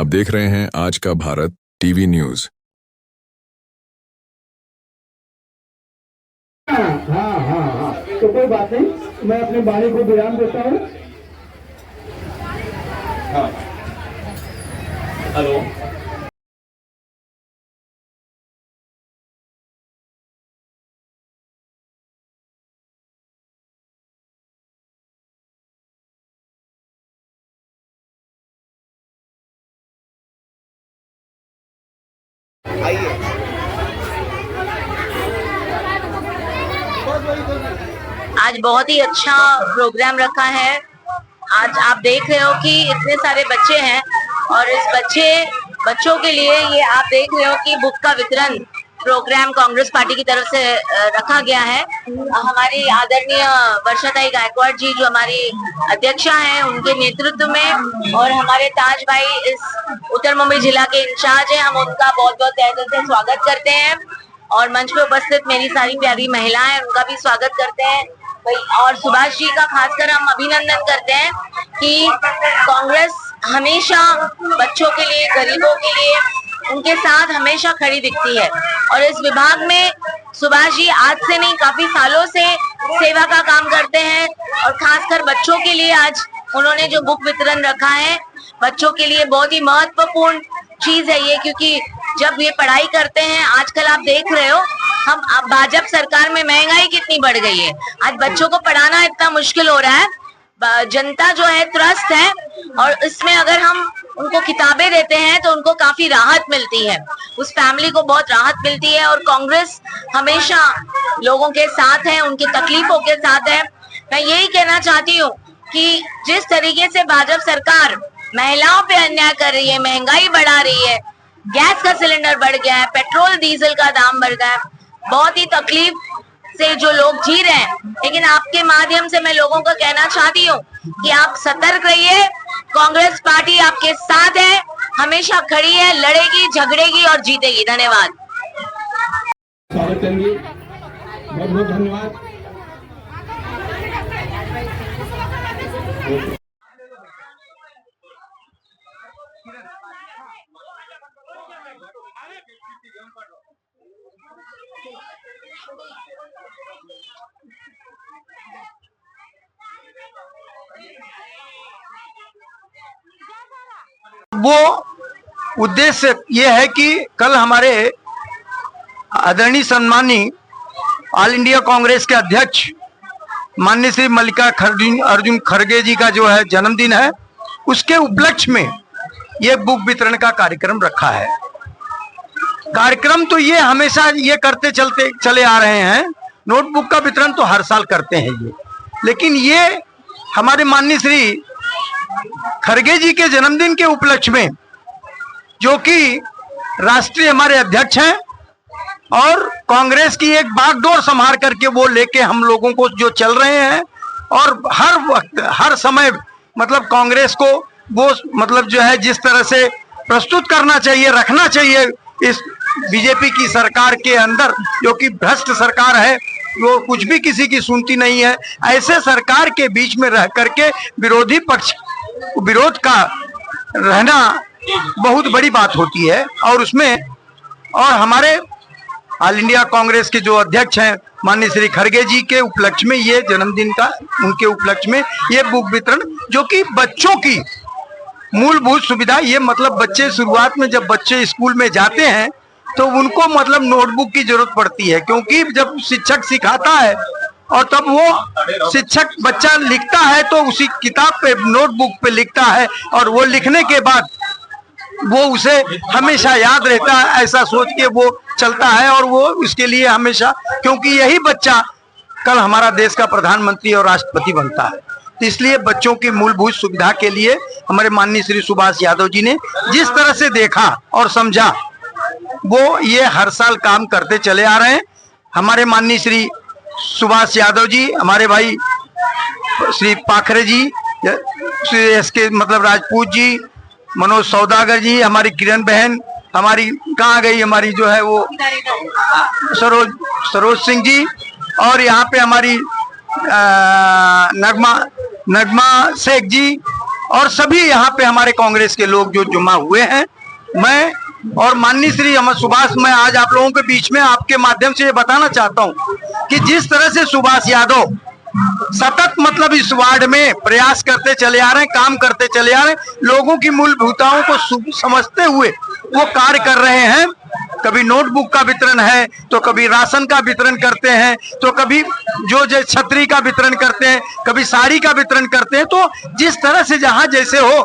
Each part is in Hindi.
आप देख रहे हैं आज का भारत टीवी न्यूज। हाँ, तो कोई बात नहीं, मैं अपने वाणी को विराम देता हूँ। हेलो, आज बहुत ही अच्छा प्रोग्राम रखा है। आज आप देख रहे हो कि इतने सारे बच्चे हैं और इस बच्चों के लिए ये आप देख रहे हो कि बुक का वितरण प्रोग्राम कांग्रेस पार्टी की तरफ से रखा गया है। हमारी आदरणीय वर्षाताई गायकवाड़ जी जो हमारी अध्यक्षा हैं, उनके नेतृत्व में, और हमारे ताज भाई इस उत्तर मुंबई जिला के इंचार्ज हैं, हम उनका बहुत बहुत तहे दिल से स्वागत करते हैं। और मंच पे उपस्थित मेरी सारी प्यारी महिलाएं, उनका भी स्वागत करते हैं। और सुभाष जी का खासकर हम अभिनंदन करते हैं कि कांग्रेस हमेशा बच्चों के लिए, गरीबों के लिए, उनके साथ हमेशा खड़ी दिखती है। और इस विभाग में सुभाष जी आज से नहीं, काफी सालों से सेवा का काम करते हैं। और खासकर बच्चों के लिए आज उन्होंने जो बुक वितरण रखा है, बच्चों के लिए बहुत ही महत्वपूर्ण चीज है ये, क्योंकि जब ये पढ़ाई करते हैं, आजकल आप देख रहे हो हम भाजपा सरकार में महंगाई कितनी बढ़ गई है। आज बच्चों को पढ़ाना इतना मुश्किल हो रहा है, जनता जो है त्रस्त है, और इसमें अगर हम उनको किताबें देते हैं तो उनको काफी राहत मिलती है, उस फैमिली को बहुत राहत मिलती है। और कांग्रेस हमेशा लोगों के साथ है, उनकी तकलीफों के साथ है। मैं यही कहना चाहती हूँ कि जिस तरीके से भाजपा सरकार महिलाओं पे अन्याय कर रही है, महंगाई बढ़ा रही है, गैस का सिलेंडर बढ़ गया है, पेट्रोल डीजल का दाम बढ़ गया है, बहुत ही तकलीफ से जो लोग जी रहे हैं। लेकिन आपके माध्यम से मैं लोगों को कहना चाहती हूँ कि आप सतर्क रहिए, कांग्रेस पार्टी आपके साथ है, हमेशा खड़ी है, लड़ेगी, झगड़ेगी और जीतेगी। धन्यवाद। स्वागत करेंगे, बहुत बहुत धन्यवाद। वो उद्देश्य ये है कि कल हमारे आदरणीय सम्मानीय ऑल इंडिया कांग्रेस के अध्यक्ष माननीय श्री मल्लिकार्जुन खड़गे जी का जो है जन्मदिन है, उसके उपलक्ष्य में ये बुक वितरण का कार्यक्रम रखा है। कार्यक्रम तो ये हमेशा ये करते चले आ रहे हैं, नोटबुक का वितरण तो हर साल करते हैं ये, लेकिन ये हमारे माननीय श्री खड़गे जी के जन्मदिन के उपलक्ष्य में, जो कि राष्ट्रीय हमारे अध्यक्ष हैं और कांग्रेस की एक बागडोर संभाल करके वो लेके हम लोगों को जो चल रहे हैं, और हर वक्त हर समय मतलब कांग्रेस को वो मतलब जो है जिस तरह से प्रस्तुत करना चाहिए, रखना चाहिए इस बीजेपी की सरकार के अंदर, जो कि भ्रष्ट सरकार है, वो कुछ भी किसी की सुनती नहीं है। ऐसे सरकार के बीच में रह करके विरोधी पक्ष विरोध का रहना बहुत बड़ी बात होती है। और उसमें और हमारे ऑल इंडिया कांग्रेस के जो अध्यक्ष हैं माननीय श्री खड़गे जी के उपलक्ष्य में ये जन्मदिन का, उनके उपलक्ष्य में ये बुक वितरण, जो कि बच्चों की मूलभूत सुविधा, ये मतलब बच्चे शुरुआत में जब बच्चे स्कूल में जाते हैं तो उनको मतलब नोटबुक की जरूरत पड़ती है, क्योंकि जब शिक्षक सिखाता है और तब वो शिक्षक बच्चा लिखता है तो उसी किताब पे, नोटबुक पे लिखता है, और वो लिखने के बाद वो उसे हमेशा याद रहता है, ऐसा सोच के वो चलता है। और वो उसके लिए हमेशा, क्योंकि यही बच्चा कल हमारा देश का प्रधानमंत्री और राष्ट्रपति बनता है, तो इसलिए बच्चों की मूलभूत सुविधा के लिए हमारे माननीय श्री सुभाष यादव जी ने जिस तरह से देखा और समझा, वो ये हर साल काम करते चले आ रहे हैं। हमारे माननीय श्री सुभाष यादव जी, हमारे भाई श्री पाखरे जी, श्री एसके मतलब राजपूत जी, मनोज सौदागर जी, हमारी किरण बहन, हमारी कहाँ गई हमारी जो है वो सरोज सिंह जी, और यहाँ पे हमारी नगमा शेख जी, और सभी यहाँ पे हमारे कांग्रेस के लोग जो जुमा हुए हैं, मैं और माननीय श्री अमर सुभाष, मैं आज आप लोगों के बीच में आपके माध्यम से ये बताना चाहता हूँ कि जिस तरह से सुभाष यादव सतत मतलब इस वार्ड में प्रयास करते चले आ रहे हैं, काम करते चले आ रहे हैं, लोगों की मूलभूताओं को समझते हुए वो कार्य कर रहे हैं। कभी नोटबुक का वितरण है, तो कभी राशन का वितरण करते हैं, तो कभी जो छतरी का वितरण करते हैं, कभी साड़ी का वितरण करते हैं। तो जिस तरह से जहां जैसे हो,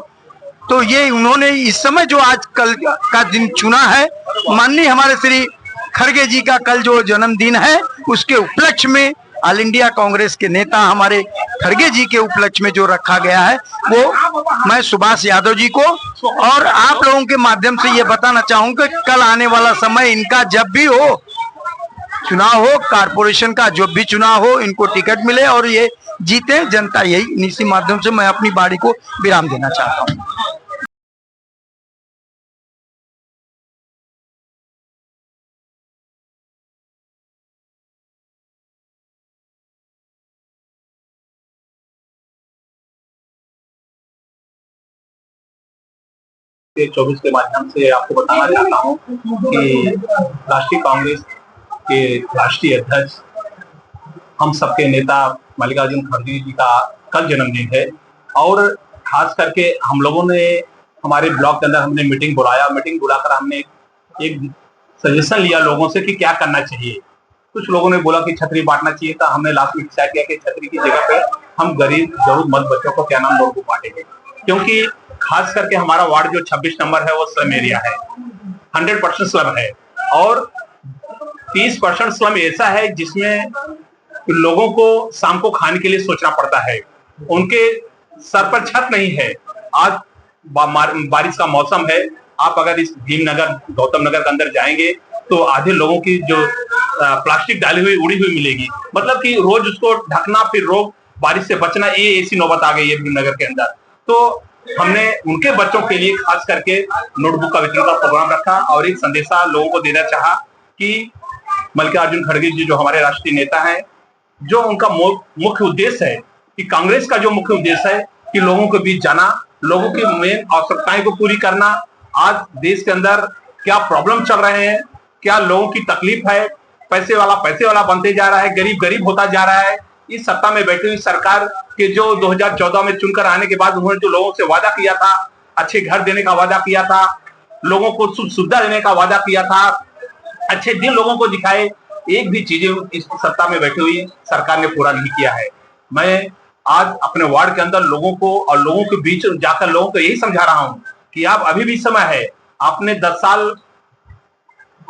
तो ये उन्होंने इस समय जो आज कल का दिन चुना है, माननीय हमारे श्री खड़गे जी का कल जो जन्मदिन है, उसके उपलक्ष्य में ऑल इंडिया कांग्रेस के नेता हमारे खड़गे जी के उपलक्ष्य में जो रखा गया है, वो मैं सुभाष यादव जी को और आप लोगों के माध्यम से ये बताना चाहूंगा कि कल आने वाला समय इनका जब भी हो, चुनाव हो, कारपोरेशन का जब भी चुनाव हो, इनको टिकट मिले और ये जीते जनता, यही इसी माध्यम से मैं अपनी बारी को विराम देना चाहता हूँ। के 24 के माध्यम से आपको बताना चाहता हूँ कि राष्ट्रीय कांग्रेस के राष्ट्रीय अध्यक्ष, हम सबके नेता मल्लिकार्जुन खड़गे जी का कल जन्मदिन है और खास करके हम लोगों ने हमारे ब्लॉक के अंदर हमने मीटिंग बुलाकर हमने एक सजेशन लिया लोगों से कि क्या करना चाहिए। कुछ लोगों ने बोला कि छतरी बांटना चाहिए था। हमने लास्ट में डिसाइड किया कि छतरी की जगह पे हम गरीब जरूरतमंद बच्चों को क्या नाम लोगों को बांटेंगे, क्योंकि खास करके हमारा वार्ड जो 26 नंबर है वो स्लम एरिया है, 100% स्लम है और 30% स्लम ऐसा है जिसमें लोगों को शाम को खाने के लिए सोचना पड़ता है, उनके सर पर छत नहीं है। आज बारिश का मौसम है, आप अगर इस भीमनगर गौतम नगर के अंदर जाएंगे तो आधे लोगों की जो प्लास्टिक डाली हुई उड़ी हुई मिलेगी, मतलब कि रोज उसको ढकना, फिर रोज बारिश से बचना, ये ऐसी नौबत आ गई है भीमनगर के अंदर। तो हमने उनके बच्चों के लिए खास करके नोटबुक का वितरण का प्रोग्राम रखा और एक संदेशा लोगों को देना चाहा कि मल्लिकार्जुन खड़गे जी जो हमारे राष्ट्रीय नेता हैं, जो उनका मुख्य उद्देश्य है कि कांग्रेस का जो मुख्य उद्देश्य है कि लोगों के बीच जाना, लोगों की मेन आवश्यकताएं को पूरी करना। आज देश के अंदर क्या प्रॉब्लम चल रहे हैं, क्या लोगों की तकलीफ है, पैसे वाला बनते जा रहा है, गरीब गरीब होता जा रहा है। इस सत्ता में बैठी हुई सरकार के जो 2014 में चुनकर आने के बाद उन्होंने जो लोगों से वादा किया था, अच्छे घर देने का वादा किया था, लोगों को सुविधा देने का वादा किया था, अच्छे दिन लोगों को दिखाए, एक भी चीजें इस सत्ता में बैठी हुई सरकार ने पूरा नहीं किया है। मैं आज अपने वार्ड के अंदर लोगों को और लोगों के बीच जाकर लोगों को यही समझा रहा हूं कि आप अभी भी समय है, आपने 10 साल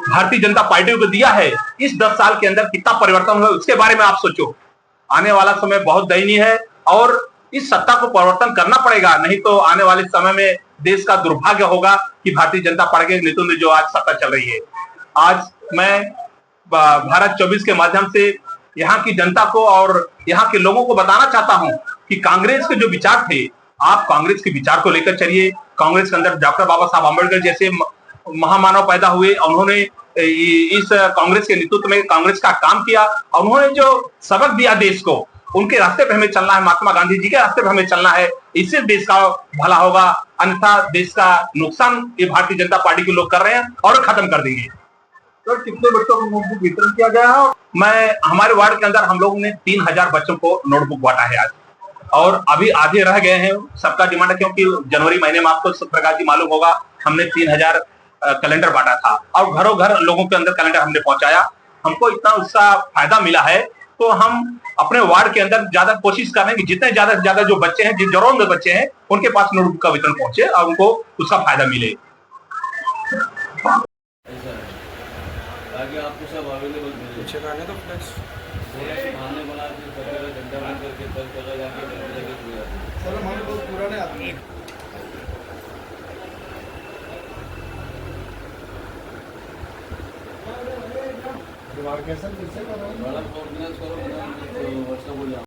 भारतीय जनता पार्टी को दिया है, इस 10 साल के अंदर कितना परिवर्तन हुआ उसके बारे में आप सोचो। आने वाला समय बहुत दयनीय है और इस सत्ता को परिवर्तन करना पड़ेगा, नहीं तो आने वाले समय में देश का दुर्भाग्य होगा कि भारतीय जनता पार्टी के नेतृत्व में जो आज सत्ता चल रही है। आज मैं भारत 24 के माध्यम से यहाँ की जनता को और यहाँ के लोगों को बताना चाहता हूँ कि कांग्रेस के जो विचार थे, आप कांग्रेस के विचार को लेकर चलिए। कांग्रेस के अंदर डॉक्टर बाबा साहब अम्बेडकर जैसे महामानव पैदा हुए, उन्होंने इस कांग्रेस के नेतृत्व में कांग्रेस का काम किया और उन्होंने जो सबक दिया देश को, उनके रास्ते पे हमें चलना है, महात्मा गांधी जी के रास्ते पे हमें चलना है, इससे देश का भला होगा, अन्यथा देश का नुकसान ये भारतीय जनता पार्टी के लोग कर रहे हैं और खत्म कर देंगे। तो कितने बच्चों को नोटबुक वितरण किया गया है? मैं हमारे वार्ड के अंदर हम लोगों ने 3000 बच्चों को नोटबुक बांटा है आज, और अभी आधे रह गए हैं। सबका डिमांड है क्योंकि जनवरी महीने में आपको प्रकाश जी मालूम होगा, हमने 3000 कैलेंडर बांटा था और घरों घर लोगों के अंदर कैलेंडर हमने पहुंचाया। हमको इतना उसका फायदा मिला है, तो हम अपने वार्ड के अंदर ज्यादा कोशिश कर रहे हैं कि जितने ज्यादा से ज्यादा जो बच्चे हैं, जिन जरूरतमंद बच्चे हैं, उनके पास नोटबुक का वितरण पहुंचे और उनको उसका फायदा मिले। ताकि आपको सब अवेलेबल मिले। पीछे का तो फ्लेक्स बहाने बना के घंटा बंद करके कल जगह जाके सर हमारे बहुत पुराने आदमी हैं। मार्केशन किससे करो? बड़ा कोऑर्डिनेट करो, व्हाट्सएप हो जाए।